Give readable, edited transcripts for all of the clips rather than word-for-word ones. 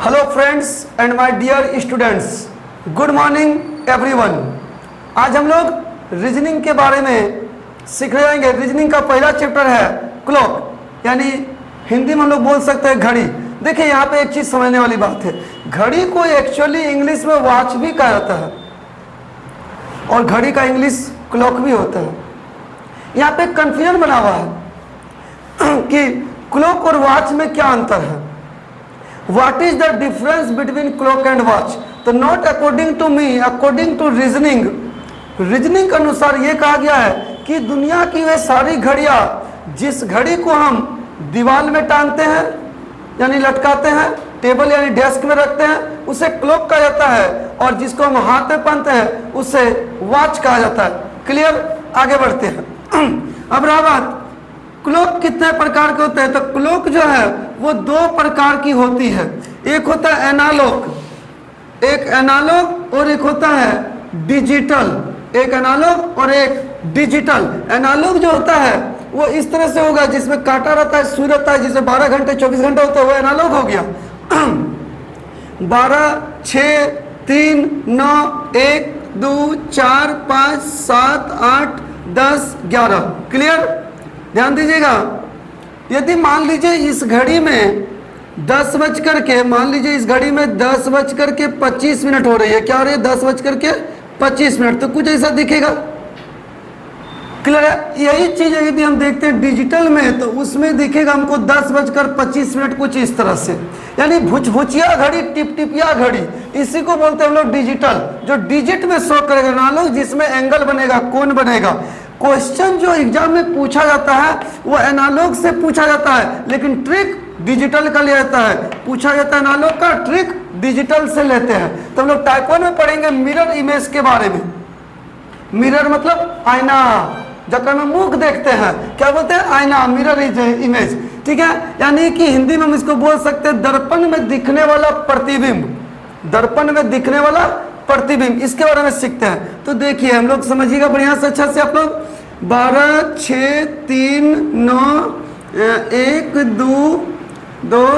Hello friends and my dear students, good morning everyone. आज हम लोग रीजनिंग के बारे में सीख जाएंगे। रीजनिंग का पहला चैप्टर है क्लॉक, यानी हिंदी में हम लोग बोल सकते हैं घड़ी। देखिए यहाँ पे एक चीज़ समझने वाली बात है, घड़ी को एक्चुअली इंग्लिश में वॉच भी कहा जाता है और घड़ी का इंग्लिश क्लॉक भी होता है। यहाँ पे कंफ्यूजन बना हुआ है कि क्लॉक और वॉच में क्या अंतर है। What is the difference between clock and watch? तो not according to me, according to reasoning, reasoning के अनुसार ये कहा गया है कि दुनिया की वे सारी घड़ियाँ जिस घड़ी को हम दीवार में टांगते हैं यानी लटकाते हैं, टेबल यानी डेस्क में रखते हैं, उसे क्लॉक कहा जाता है, और जिसको हम हाथ में पहनते हैं उसे वॉच कहा जाता है। क्लियर? आगे बढ़ते हैं। अब रहा बात क्लॉक कितने प्रकार के होते हैं, तो क्लॉक जो है वो दो प्रकार की होती है। एक होता है एनालॉग, एक एनालॉग और एक होता है डिजिटल। एक एनालॉग और एक डिजिटल। एनालॉग जो होता है वो इस तरह से होगा जिसमें कांटा रहता है, सुई रहता है, जिसे 12 घंटे 24 घंटे होता है, वो एनालॉग हो गया। 12, 6, 3, 9, 1, 2, 4, 5, 7, 8, 10, 11। क्लियर? ध्यान दीजिएगा, यदि मान लीजिए इस घड़ी में 10 बज करके, मान लीजिए इस घड़ी में 10 बज करके 25 मिनट हो रही है। क्या हो रही है? 10 बज करके 25 मिनट। तो कुछ ऐसा दिखेगा। क्लियर है? यही चीज यदि हम देखते हैं डिजिटल में तो उसमें दिखेगा हमको 10 बजकर 25 मिनट, कुछ इस तरह से। यानी भुचभुचिया घड़ी, टिपटिपिया घड़ी, इसी को बोलते हैं हम लोग डिजिटल, जो डिजिट में शो करेगा। एनालॉग जिसमें एंगल बनेगा, कोण बनेगा। क्वेश्चन जो एग्जाम में पूछा जाता है वो एनालॉग से पूछा जाता है, लेकिन ट्रिक डिजिटल का लिया जाता है। पूछा जाता है एनालॉग का, ट्रिक डिजिटल से लेते हैं। तो हम लोग टाइप 1 में पढ़ेंगे मिरर इमेज के बारे में। मिरर मतलब आईना, जब हम मुख देखते हैं क्या बोलते हैं? आईना, मिरर इमेज। ठीक है, यानी कि हिंदी में हम इसको बोल सकते हैं दर्पण में दिखने वाला प्रतिबिंब। दर्पण में दिखने वाला प्रतिबिंब, इसके बारे में सीखते हैं। तो देखिए हम लोग समझिएगा बढ़िया से, अच्छा से आप लोग। 12, 6, 3, 9, 1, 2,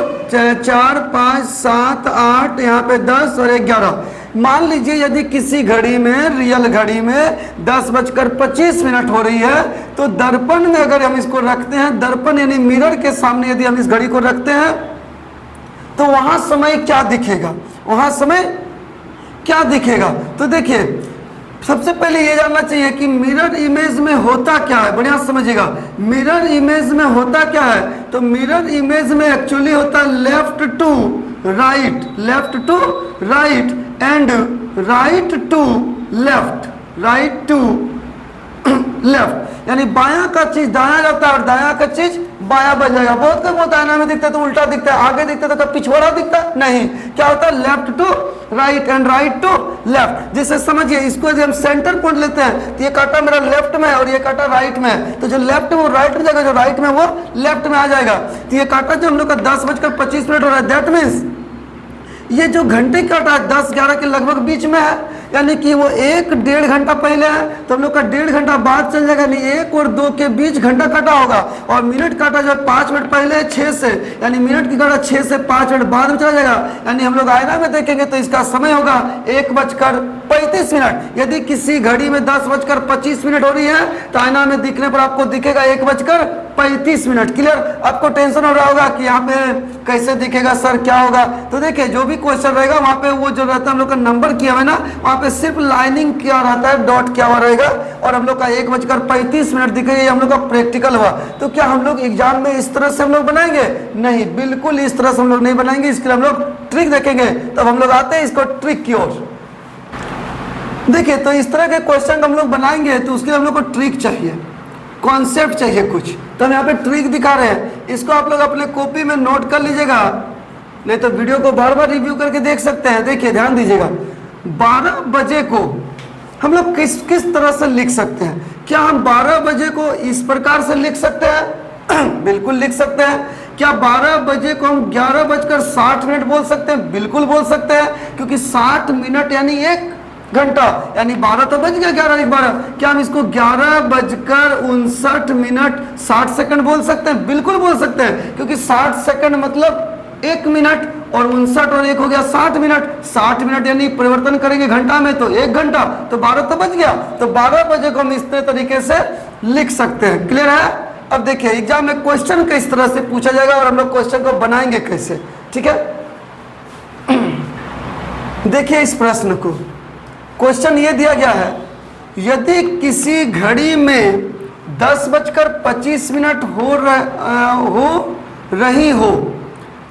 4, 5, 7, 8, यहाँ पे 10 और 11। मान लीजिए यदि किसी घड़ी में, रियल घड़ी में 10 बजकर 25 मिनट हो रही है, तो दर्पण में अगर हम इसको रखते हैं, दर्पण यानी मिरर के सामने यदि हम इस घड़ी को रखते हैं तो वहां समय क्या दिखेगा? वहां समय क्या दिखेगा? तो देखिए सबसे पहले ये जानना चाहिए कि मिरर इमेज में होता क्या है। बढ़िया समझिएगा, मिरर इमेज में होता क्या है। तो मिरर इमेज में एक्चुअली होता है left to right, left to right and right to left, right to left. यानी बायां का चीज दायां जाता है और दायां का चीज बायां बन जाएगा। बहुत कम होता है, आईना में दिखता है तो उल्टा दिखता है, आगे दिखता है तो पिछवाड़ा दिखता है, नहीं। क्या होता है? Left to right and right to left. जैसे समझिए, इसको यदि हम सेंटर पॉइंट लेते हैं तो ये कांटा मेरा लेफ्ट में है और ये कांटा राइट में है, तो जो लेफ्ट में वो राइट में जाएगा, जो राइट में वो लेफ्ट में आ जाएगा। तो ये कांटा जो हम लोग का 10 बजकर 25 मिनट हो रहा है, दैट मीन्स ये जो घंटे काटा 10-11 के लगभग बीच में है, यानी कि वो 1-1.5 घंटा पहले है, तो हम लोग का 1.5 घंटा बाद चल जाएगा। यानी 1 और 2 के बीच घंटा काटा होगा। और मिनट काटा जो 5 मिनट पहले 6 से, यानी मिनट की काटा 6 से 5 मिनट बाद में चला जाएगा। यानी हम लोग आईना में देखेंगे तो इसका समय होगा 1 बजकर 35 मिनट। यदि किसी घड़ी में 10 बजकर 25 मिनट हो रही है तो आईना में दिखने पर आपको दिखेगा 1 बजकर 35 मिनट। क्लियर? आपको टेंशन हो रहा होगा कि यहाँ पे कैसे दिखेगा सर, क्या होगा? तो देखिए जो भी क्वेश्चन रहेगा वहाँ पे वो जो रहता है हम लोग का नंबर किया हुआ है ना, वहाँ पे सिर्फ लाइनिंग क्या रहता है, डॉट क्या हुआ रहेगा, और हम लोग का 1 बजकर 35 मिनट दिखेगा। ये हम लोग का प्रैक्टिकल हुआ। तो क्या हम लोग एग्जाम में इस तरह से हम लोग बनाएंगे? नहीं, बिल्कुल इस तरह से हम लोग नहीं बनाएंगे। इसके लिए हम लोग ट्रिक देखेंगे। तब हम लोग आते हैं इसको ट्रिक की ओर। देखिए तो इस तरह के क्वेश्चन हम लोग बनाएंगे तो उसके लिए हम लोग को ट्रिक चाहिए, कॉन्सेप्ट चाहिए कुछ। तो हम यहाँ पे ट्रिक दिखा रहे हैं, इसको आप लोग अपने कॉपी में नोट कर लीजिएगा, नहीं तो वीडियो को बार बार रिव्यू करके देख सकते हैं। देखिए ध्यान दीजिएगा, 12 बजे को हम लोग किस किस तरह से लिख सकते हैं? क्या हम 12 बजे को इस प्रकार से लिख सकते हैं? बिल्कुल लिख सकते हैं। क्या 12 बजे को हम 11 बजकर 60 मिनट बोल सकते हैं? बिल्कुल बोल सकते हैं, क्योंकि 60 मिनट यानी 1 घंटा, यानी 12 तो बज गया, 11 एक 12। क्या हम इसको 11 बजकर 59 मिनट 60 सेकंड बोल सकते हैं? बिल्कुल बोल सकते हैं, क्योंकि 60 सेकंड मतलब 1 मिनट, और 59 और 1 हो गया 60 मिनट। 60 मिनट यानी परिवर्तन करेंगे घंटा में तो 1 घंटा, तो 12 तो बच गया। तो 12 बजे को हम इस तरीके से लिख सकते हैं। क्लियर है? अब देखिए एग्जाम में क्वेश्चन किस तरह से पूछा जाएगा और हम लोग क्वेश्चन को बनाएंगे कैसे, ठीक है। देखिए इस प्रश्न को, क्वेश्चन ये दिया गया है, यदि किसी घड़ी में 10:25 हो रही हो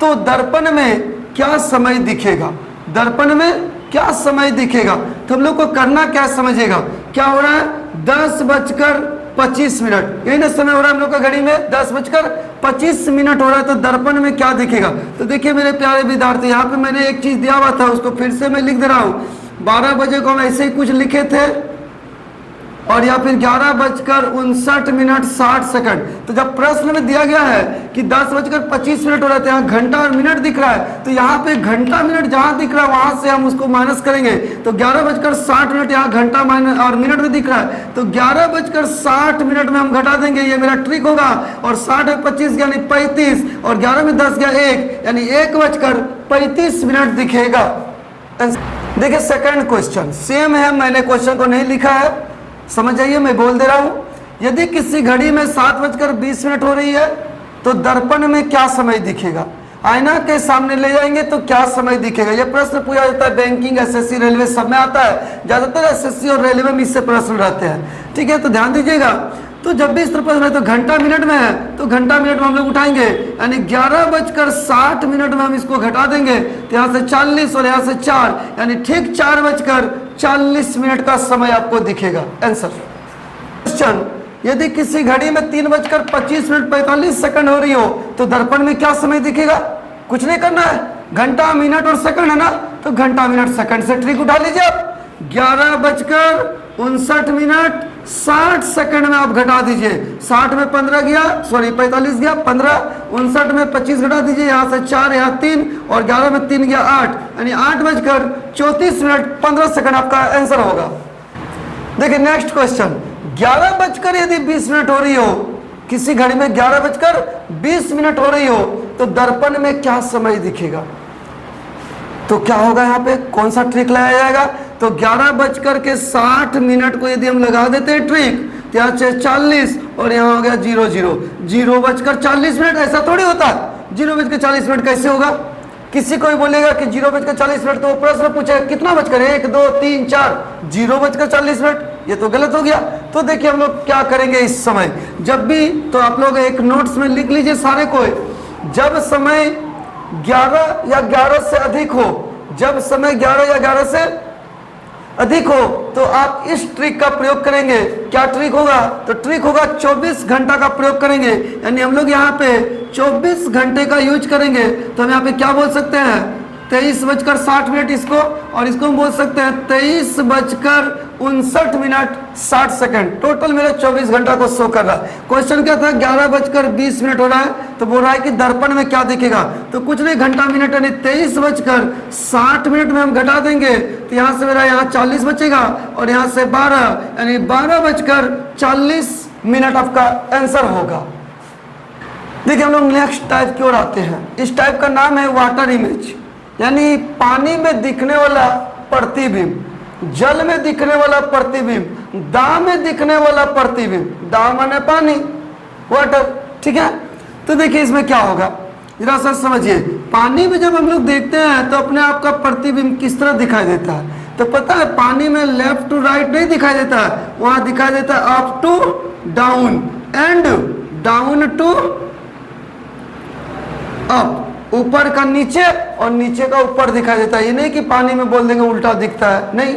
तो दर्पण में क्या समय दिखेगा। दर्पण में क्या समय दिखेगा, तो हम लोग को करना क्या समझेगा, क्या हो रहा है 10:25, यही ना समय हो रहा है हम लोग का घड़ी में, 10:25 हो रहा है। तो दर्पण में क्या दिखेगा, तो देखिए मेरे प्यारे विद्यार्थी, यहाँ पे मैंने एक चीज दिया हुआ था, उसको फिर से मैं लिख दे रहा हूँ। 12 बजे को हम ऐसे ही कुछ लिखे थे, और या फिर 11:59 तो जब प्रश्न में दिया गया है कि 10:25 हो रहा है, यहाँ घंटा और मिनट दिख रहा है, तो यहाँ पे घंटा मिनट जहाँ दिख रहा है वहां से हम उसको माइनस करेंगे। तो 11:60 यहाँ घंटा माइनस और मिनट में दिख रहा है, तो 11:60 में हम घटा देंगे, ये मेरा ट्रिक होगा। और 60 में 25 यानी 35, और 11 में 10 गया 1, यानी 1:35 दिखेगा। देखिए सेकंड क्वेश्चन सेम है, मैंने क्वेश्चन को नहीं लिखा है, समझ जाइए, मैं बोल दे रहा हूं। यदि किसी घड़ी में 7:20 हो रही है तो दर्पण में क्या समय दिखेगा। आईना के सामने ले जाएंगे तो क्या समय दिखेगा। यह प्रश्न पूछा जाता है बैंकिंग, एसएससी, रेलवे सब में आता है, ज्यादातर एसएससी और रेलवे में इससे प्रश्न रहते हैं, ठीक है। तो ध्यान दीजिएगा, तो जब भी इस तरह प्रश्न है तो घंटा मिनट में है, तो घंटा मिनट में हम लोग उठाएंगे, यानी 11:60 में हम इसको घटा देंगे, तो यहाँ से 40 और यहाँ से 4, यानी ठीक 4:40 का समय आपको दिखेगा। आंसर क्वेश्चन, यदि किसी घड़ी में 3:25 हो रही हो तो दर्पण में क्या समय दिखेगा। कुछ नहीं करना है, घंटा मिनट और सेकंड है ना, तो घंटा मिनट सेकंड से ट्रिक उठा लीजिए आप। 11:59 में आप घटा दीजिए, 60 में 15 गया, सॉरी 45 गया 15, 59 में 25 घटा दीजिए, यहाँ से 4 यहाँ 3, और 11 में 3 गया 8, यानी 8:34 15 आपका आंसर होगा। देखिए नेक्स्ट क्वेश्चन, 11:20 हो रही हो, किसी घड़ी में 11:20 हो रही हो तो दर्पण में क्या समय दिखेगा। तो क्या होगा, यहाँ पे कौन सा ट्रिक लगाया जाएगा, तो 11:60 को यदि हम लगा देते हैं ट्रिक, तो यहाँ से 40 और यहाँ हो गया 0:40, ऐसा थोड़ी होता है। 0:40 कैसे होगा, किसी को भी बोलेगा कि 0:40, तो वो प्रश्न पूछेगा कितना बजकर, 1 2 3 4, 0:40, ये तो गलत हो गया। तो देखिए हम लोग क्या करेंगे इस समय, जब भी, तो आप लोग एक नोट्स में लिख लीजिए सारे को, जब समय 11 या 11 से अधिक हो, जब समय 11 या 11 से अधिक हो तो आप इस ट्रिक का प्रयोग करेंगे। क्या ट्रिक होगा, तो ट्रिक होगा 24 घंटा का प्रयोग करेंगे, यानी हम लोग यहाँ पे 24 घंटे का यूज करेंगे। तो हम यहाँ पे क्या बोल सकते हैं, 23:60 इसको, और इसको हम बोल सकते हैं 23:59 टोटल मेरा 24 घंटा को शो कर रहा है। क्वेश्चन क्या था, 11:20 हो रहा है, तो बोल रहा है कि दर्पण में क्या दिखेगा, तो कुछ नहीं, घंटा मिनट यानी 23:60 में हम घटा देंगे, तो यहाँ से मेरा यहाँ 40 बचेगा, और यहाँ से 12, यानी 12:40 आपका आंसर होगा। देखिए हम लोग नेक्स्ट टाइप की ओर आते हैं। इस टाइप का नाम है वाटर इमेज, यानी पानी में दिखने वाला प्रतिबिंब, जल में दिखने वाला प्रतिबिंब, दाम में दिखने वाला प्रतिबिंब, दाम माने पानी, वाटर, ठीक है। तो देखिए इसमें क्या होगा, जरा सा समझिए। पानी में जब हम लोग देखते हैं तो अपने आप का प्रतिबिंब किस तरह दिखाई देता है, तो पता है पानी में लेफ्ट टू राइट नहीं दिखाई देता है, वहां दिखाई देता है up to down and down to up, ऊपर का नीचे और नीचे का ऊपर दिखाई देता है। ये नहीं कि पानी में बोल देंगे उल्टा दिखता है, नहीं,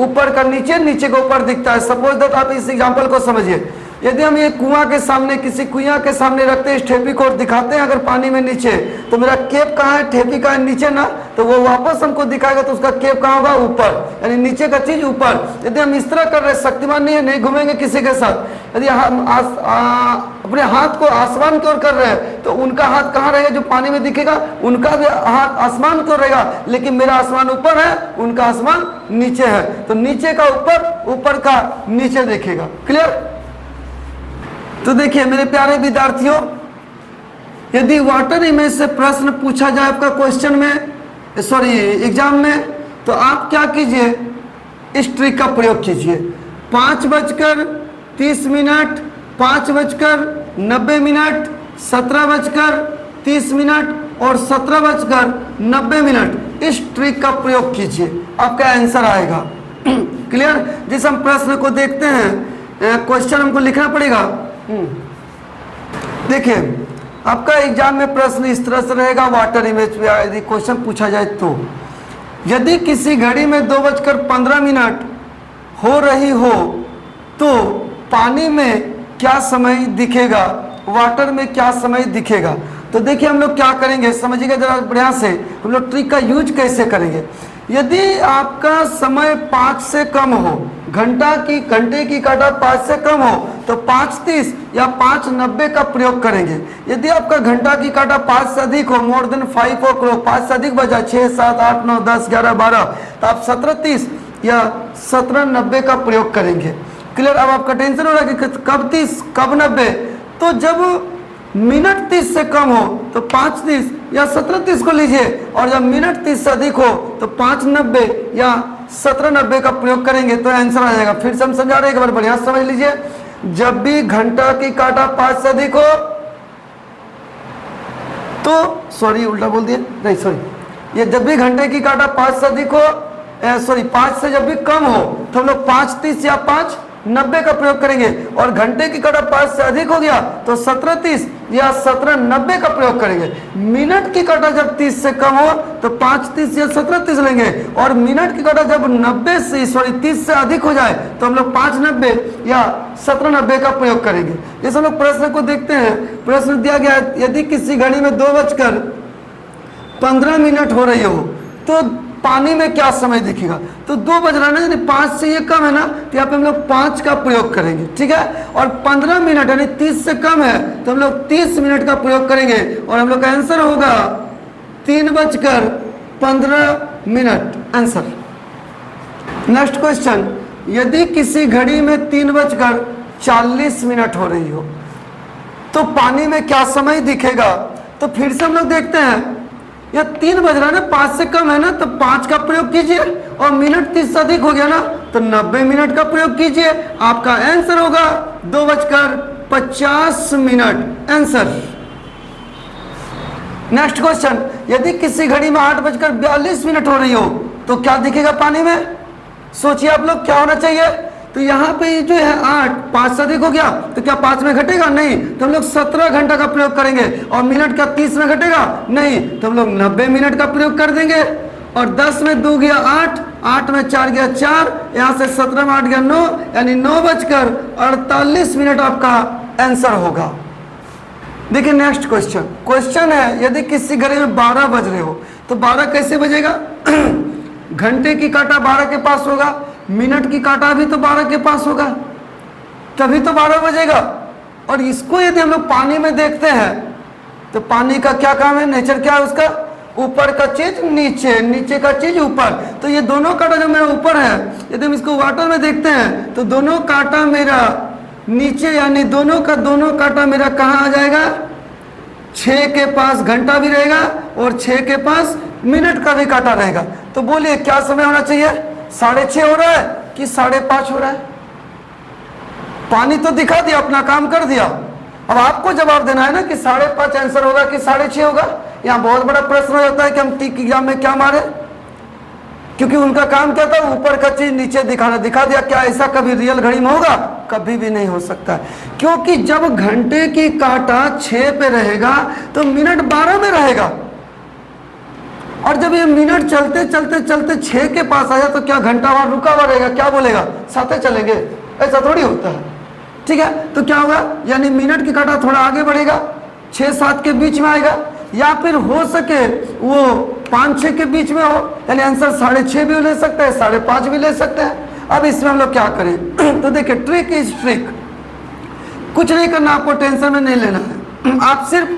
ऊपर का नीचे, नीचे का ऊपर दिखता है। सपोज दैट आप इस एग्जांपल को समझिए, यदि हम ये कुआं के सामने, किसी कुआं के सामने रखते हैं, इस ठेपी को दिखाते हैं अगर पानी में नीचे, तो मेरा केप कहाँ है, ठेपी का है नीचे ना, तो वो वापस हमको दिखाएगा, तो उसका केप कहाँ होगा, ऊपर, यानी नीचे का चीज ऊपर। यदि हम इस तरह कर रहे, शक्तिमान नहीं है, नहीं घूमेंगे किसी के साथ, यदि हम अपने हाथ को आसमान की ओर कर रहे हैं तो उनका हाथ कहाँ रहेगा, जो पानी में दिखेगा, उनका भी हाथ आसमान की ओर रहेगा, लेकिन मेरा आसमान ऊपर है, उनका आसमान नीचे है, तो नीचे का ऊपर, ऊपर का नीचे देखेगा। क्लियर। तो देखिए मेरे प्यारे विद्यार्थियों, यदि वाटर इमेज से प्रश्न पूछा जाए आपका क्वेश्चन में, सॉरी एग्जाम में, तो आप क्या कीजिए, इस ट्रिक का प्रयोग कीजिए। 5:30, 5:90, 17:30 और 17:90 इस ट्रिक का प्रयोग कीजिए, आपका आंसर आएगा। क्लियर? जिस हम प्रश्न को देखते हैं, क्वेश्चन हमको लिखना पड़ेगा। देखिए आपका एग्जाम में प्रश्न इस तरह से रहेगा, वाटर इमेज पे यदि क्वेश्चन पूछा जाए तो, यदि किसी घड़ी में 2:15 हो रही हो तो पानी में क्या समय दिखेगा, वाटर में क्या समय दिखेगा। तो देखिए हम लोग क्या करेंगे, समझिएगा जरा बढ़िया से, हम लोग ट्रिक का यूज कैसे करेंगे। यदि आपका समय 5 से कम हो, घंटे की काटा 5 से कम हो, तो 5:30 या 5:90 का प्रयोग करेंगे। यदि आपका घंटा की काटा 5 से अधिक हो, मोर देन 5 o'clock, 5 से अधिक बजा, 6, 7, 8, 9, 10, 11, 12, तो आप 17:30 या 17:90 का प्रयोग करेंगे। क्लियर? अब आपका टेंशन हो रहा है कि कब 30 कब 90, तो जब मिनट 30 से कम हो तो 5:30 या 17:30 को लीजिए, और जब मिनट 30 से अधिक हो तो 5:90 या 17:90 का प्रयोग करेंगे, तो आंसर आ जाएगा। फिर से हम समझा रहे हैं, एक बार बढ़िया समझ लीजिए। जब भी घंटा की काटा 5 से अधिक हो तो, सॉरी उल्टा बोल दिया, नहीं सॉरी, ये जब भी घंटे की काटा 5 से अधिक हो, सॉरी 5 से जब भी कम हो तो हम लोग 5:30 या 5:90 का प्रयोग करेंगे, और घंटे की काटा 5 से अधिक हो गया तो 17:30 या 17:90 का प्रयोग करेंगे। मिनट की काटा जब 30 से कम हो तो 5:30 या 17:30 लेंगे, और मिनट की काटा जब 30 से अधिक हो जाए तो हम लोग 5:90 या 17:90 का प्रयोग करेंगे। जैसे हम लोग प्रश्न को देखते हैं, प्रश्न दिया गया है, यदि किसी घड़ी में 2:15 हो रही हो तो पानी में क्या समय दिखेगा। तो 2 बज रहा है ना, यानी 5 से ये कम है ना, तो यहाँ पे हम लोग 5 का प्रयोग करेंगे, ठीक है। और 15 मिनट यानी 30 से कम है तो हम लोग 30 मिनट का प्रयोग करेंगे, और हम लोग का आंसर होगा 3:15 आंसर। नेक्स्ट क्वेश्चन, यदि किसी घड़ी में 3:40 हो रही हो तो पानी में क्या समय दिखेगा। तो फिर से हम लोग देखते हैं, या 3 बज रहा है ना, 5 से कम है ना, तो 5 का प्रयोग कीजिए, और मिनट 30 से अधिक हो गया ना तो 90 मिनट का प्रयोग कीजिए, आपका आंसर होगा 2:50 आंसर। नेक्स्ट क्वेश्चन, यदि किसी घड़ी में 8:42 हो रही हो तो क्या दिखेगा पानी में। सोचिए आप लोग क्या होना चाहिए। तो यहाँ पे जो है 8, 5 से अधिक हो गया तो क्या 5 में घटेगा, नहीं, तो हम लोग 17 घंटा का प्रयोग करेंगे, और मिनट क्या 30 में घटेगा, नहीं, तो हम लोग 90 मिनट का प्रयोग कर देंगे। और 10 में 2 गया 8, 8 में 4 गया 4, यहाँ से 17 में 8 गया 9, यानी 9:48 आपका आंसर होगा। देखिए नेक्स्ट क्वेश्चन है, यदि किसी घड़ी में 12 बज रहे हो तो 12 कैसे बजेगा। घंटे की काटा 12 के पास होगा, मिनट की काटा भी तो 12 के पास होगा, तभी तो 12 बजेगा। और इसको यदि हम लोग पानी में देखते हैं तो पानी का क्या काम है, नेचर क्या है उसका, ऊपर का चीज नीचे, नीचे का चीज ऊपर। तो ये दोनों काटा जो मेरा ऊपर है, यदि हम इसको वाटर में देखते हैं तो दोनों काटा मेरा नीचे, यानी दोनों काटा मेरा कहाँ आ जाएगा, 6 के पास घंटा भी रहेगा और 6 के पास मिनट का भी काटा रहेगा। तो बोलिए क्या समय होना चाहिए, 6:30 हो रहा है कि 5:30 हो रहा है। पानी तो दिखा दिया, अपना काम कर दिया, अब आपको जवाब देना है ना कि 5:30 आंसर होगा कि 6:30 होगा। यहाँ बहुत बड़ा प्रश्न हो जाता है कि हम टिक एग्जाम में क्या मारे, क्योंकि उनका काम क्या था, ऊपर का चीज नीचे दिखाना, दिखा दिया। क्या ऐसा कभी रियल घड़ी में होगा, कभी भी नहीं हो सकता, क्योंकि जब घंटे की काटा 6 पे रहेगा तो मिनट 12 में रहेगा, और जब ये मिनट चलते चलते चलते 6 के पास आया तो क्या घंटा वहां रुका हुआ रहेगा, क्या बोलेगा, साथे चलेंगे, ऐसा थोड़ी होता है, ठीक है। तो क्या होगा, यानी मिनट की काटा थोड़ा आगे बढ़ेगा, 6-7 के बीच में आएगा, या फिर हो सके वो 5-6 के बीच में हो, यानी आंसर 6:30 भी ले सकते हैं, 5:30 भी ले सकते हैं। अब इसमें हम लोग क्या करें, तो देखिए ट्रिक इज ट्रिक, कुछ नहीं करना, आपको टेंशन में नहीं लेना है, आप सिर्फ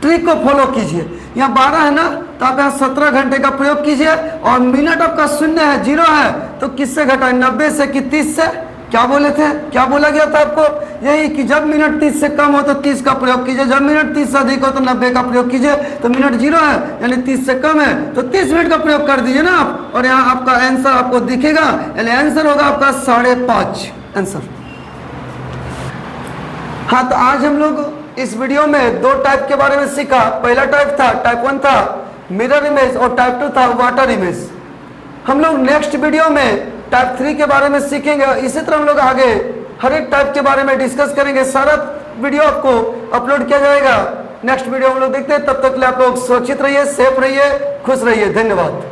ट्रिक को फॉलो कीजिए। यहाँ 12 है ना, तो आप यहाँ 17 घंटे का प्रयोग कीजिए, और मिनट आपका 0 है, 0 है, तो किससे घटाए, 90 से कि 30 से, क्या बोले थे, क्या बोला गया था आपको, यही कि जब मिनट 30 से कम हो तो 30 का प्रयोग कीजिए, जब मिनट 30 से अधिक हो तो 90 का प्रयोग कीजिए। तो मिनट 0 है यानी 30 से कम है तो 30 मिनट का प्रयोग कर दीजिए ना आप, और यहाँ आपका आंसर आपको दिखेगा, यानी आंसर होगा आपका 5.5 आंसर। हाँ, तो आज हम लोग इस वीडियो में 2 टाइप के बारे में सीखा। पहला टाइप था, टाइप 1 था मिरर इमेज, और टाइप 2 था वाटर इमेज। हम लोग नेक्स्ट वीडियो में टाइप 3 के बारे में सीखेंगे। इसी तरह हम लोग आगे हर एक टाइप के बारे में डिस्कस करेंगे। सारा वीडियो आपको अपलोड किया जाएगा। नेक्स्ट वीडियो हम लोग देखते हैं, तब तक के लिए आप लोग सुरक्षित रहिए, सेफ रहिए, खुश रहिए। धन्यवाद।